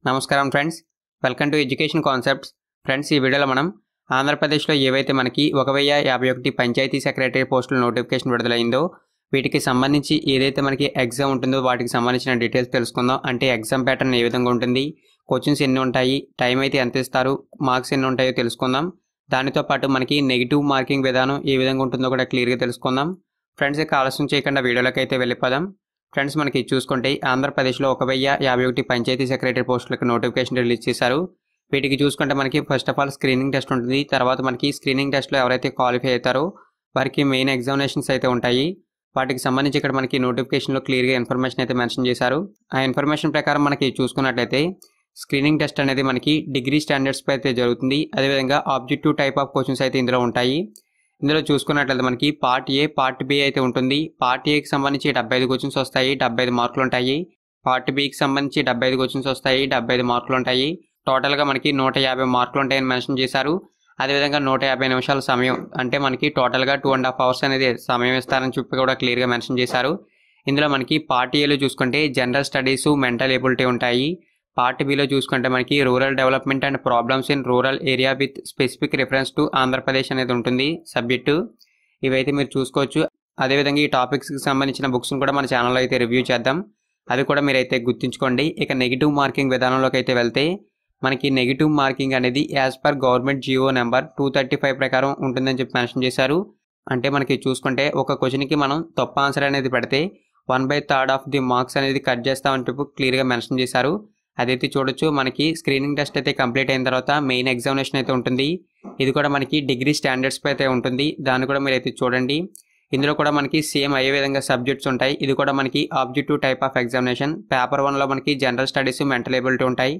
నమస్కారం friends, welcome to education concepts. Friends, ఈ వీడియోలో మనం ఆంధ్రప్రదేశ్లో ఏవైతే మనకి 1051 పంచాయతీ సెక్రటరీ పోస్టుల నోటిఫికేషన్ విడుదలైందో వీటికి సంబంధించి ఏదైతే మనకి ఎగ్జామ్ ఉంటుందో వాటికి సంబంధించిన డీటెయిల్స్ తెలుసుకుందాం. అంటే ఎగ్జామ్ ప్యాటర్న్ ఏ విధంగా ఉంటుంది, క్వశ్చన్స్ ఎన్ని ఉంటాయి, టైం అయితే ఎంత ఇస్తారు, మార్క్స్ ఎన్ని ఉంటాయో తెలుసుకుందాం. దానితో పాటు మనకి నెగిటివ్ మార్కింగ్ విధానం ఏ విధంగా ఉంటుందో కూడా క్లియర్గా తెలుసుకుందాం. ఫ్రెండ్స్, ఇక ఆలస్యం చేయకుండా వీడియోలోకి అయితే వెళ్ళిపోదాం. ఫ్రెండ్స్, మనకి చూసుకుంటే ఆంధ్రప్రదేశ్లో 1051 పంచాయతీ సెక్రటరీ పోస్టులకు నోటిఫికేషన్ రిలీజ్ చేశారు. వీటికి చూసుకుంటే మనకి first of all screening test ఉంటుంది. తర్వాత మనకి స్క్రీనింగ్ టెస్ట్లో ఎవరైతే క్వాలిఫై అవుతారో వారికి మెయిన్ ఎగ్జామినేషన్స్ అయితే ఉంటాయి. వాటికి సంబంధించి ఇక్కడ మనకి నోటిఫికేషన్లో క్లియర్గా ఇన్ఫర్మేషన్ అయితే మెన్షన్ చేశారు. ఆ ఇన్ఫర్మేషన్ ప్రకారం మనకి చూసుకున్నట్లయితే స్క్రీనింగ్ టెస్ట్ అనేది మనకి డిగ్రీ స్టాండర్డ్స్పై అయితే జరుగుతుంది. అదేవిధంగా ఆబ్జెక్టివ్ టైప్ ఆఫ్ క్వశ్చన్స్ అయితే ఇందులో ఉంటాయి. ఇందులో చూసుకున్నట్లయితే మనకి పార్ట్ ఏ, పార్ట్ బి అయితే ఉంటుంది. పార్ట్ ఏకి సంబంధించి 75 క్వశ్చన్స్ వస్తాయి, 75 మార్కులు ఉంటాయి. పార్ట్ బికి సంబంధించి 75 క్వశ్చన్స్ వస్తాయి, 75 మార్కులు ఉంటాయి. టోటల్గా మనకి 150 మార్కులు ఉంటాయని మెన్షన్ చేశారు. అదేవిధంగా 150 నిమిషాల సమయం, అంటే మనకి టోటల్గా 2.5 అవర్స్ అనేది సమయం ఇస్తారని చెప్పి కూడా క్లియర్గా మెన్షన్ చేశారు. ఇందులో మనకి పార్ట్ ఏలో చూసుకుంటే జనరల్ స్టడీస్, మెంటల్ ఎబిలిటీ ఉంటాయి. పార్ట్ బిలో చూసుకుంటే మనకి rural development and problems in rural area with specific reference to Andhra Pradesh అనేది ఉంటుంది సబ్జెక్టు. ఇవైతే మీరు చూసుకోవచ్చు. అదేవిధంగా ఈ టాపిక్స్కి సంబంధించిన బుక్స్ని కూడా మన ఛానల్లో అయితే రివ్యూ చేద్దాం. అవి కూడా మీరైతే గుర్తుంచుకోండి. ఇక నెగిటివ్ మార్కింగ్ విధానంలోకి అయితే వెళ్తే మనకి నెగిటివ్ మార్కింగ్ అనేది as per government GO number 235 ప్రకారం ఉంటుందని చెప్పి మెన్షన్ చేశారు. అంటే మనకి చూసుకుంటే ఒక క్వశ్చన్కి మనం తప్పు ఆన్సర్ అనేది పెడితే 1/3 ఆఫ్ ది మార్క్స్ అనేది కట్ చేస్తామని చెప్పి క్లియర్గా మెన్షన్ చేశారు. అదైతే చూడొచ్చు. మనకి స్క్రీనింగ్ టెస్ట్ అయితే కంప్లీట్ అయిన తర్వాత మెయిన్ ఎగ్జామినేషన్ అయితే ఉంటుంది. ఇది కూడా మనకి డిగ్రీ స్టాండర్డ్స్పై అయితే ఉంటుంది. దాన్ని కూడా మీరు అయితే చూడండి. ఇందులో కూడా మనకి సేమ్ అయ్యే విధంగా సబ్జెక్ట్స్ ఉంటాయి. ఇది కూడా మనకి objective type of examination. Paper 1లో మనకి జనరల్ స్టడీస్, మెంటల్ ఎబిలిటీ ఉంటాయి.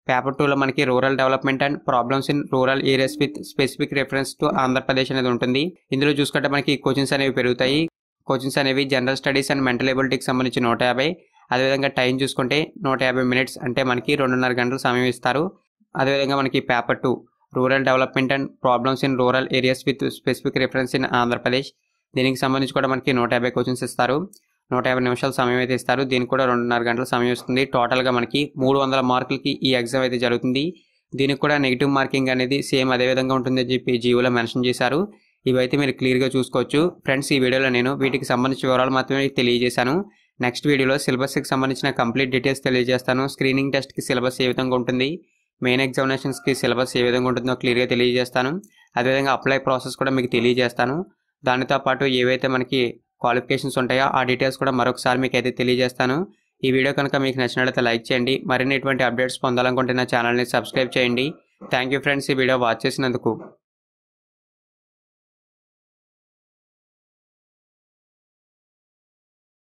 పేపర్ 2లో మనకి rural development and problems in rural areas with specific reference to Andhra Pradesh అనేది ఉంటుంది. ఇందులో చూసుకుంటే మనకి క్వశ్చన్స్ అనేవి పెరుగుతాయి. క్వశ్చన్స్ అనేవి జనరల్ స్టడీస్ అండ్ మెంటల్ ఎబిలిటీకి సంబంధించి 150. అదేవిధంగా టైం చూసుకుంటే 150 మినిట్స్, అంటే మనకి 2.5 గంటలు సమయం ఇస్తారు. అదేవిధంగా మనకి paper 2 rural development and problems in rural areas with specific reference in Andhra Pradesh. దీనికి సంబంధించి కూడా మనకి 150 క్వశ్చన్స్ ఇస్తారు. 150 నిమిషాల సమయం అయితే ఇస్తారు. దీనికి కూడా 2.5 గంటల సమయం ఇస్తుంది. టోటల్గా మనకి 300 మార్కులకి ఈ ఎగ్జామ్ అయితే జరుగుతుంది. దీనికి కూడా నెగిటివ్ మార్కింగ్ అనేది సేమ్ అదే విధంగా ఉంటుందని చెప్పి జియోలో మెన్షన్ చేశారు. ఇవైతే మీరు క్లియర్గా చూసుకోవచ్చు. ఫ్రెండ్స్, ఈ వీడియోలో నేను వీటికి సంబంధించిన వివరాలు మాత్రమే తెలియజేశాను. నెక్స్ట్ వీడియోలో సిలబస్కి సంబంధించిన కంప్లీట్ డీటెయిల్స్ తెలియజేస్తాను. స్క్రీనింగ్ టెస్ట్కి సిలబస్ ఏ విధంగా ఉంటుంది, మెయిన్ ఎగ్జామినేషన్స్కి సిలబస్ ఏ విధంగా ఉంటుందో క్లియర్గా తెలియజేస్తాను. అదేవిధంగా అప్లై ప్రాసెస్ కూడా మీకు తెలియజేస్తాను. దానితో పాటు ఏవైతే మనకి క్వాలిఫికేషన్స్ ఉంటాయో ఆ డీటెయిల్స్ కూడా మరొకసారి మీకు అయితే తెలియజేస్తాను. ఈ వీడియో కనుక మీకు నచ్చినట్లయితే లైక్ చేయండి. మరిన్ని ఇటువంటి అప్డేట్స్ పొందాలనుకుంటే నా ఛానల్ని సబ్స్క్రైబ్ చేయండి. థ్యాంక్ యూ ఫ్రెండ్స్, ఈ వీడియో వాచ్ చేసినందుకు.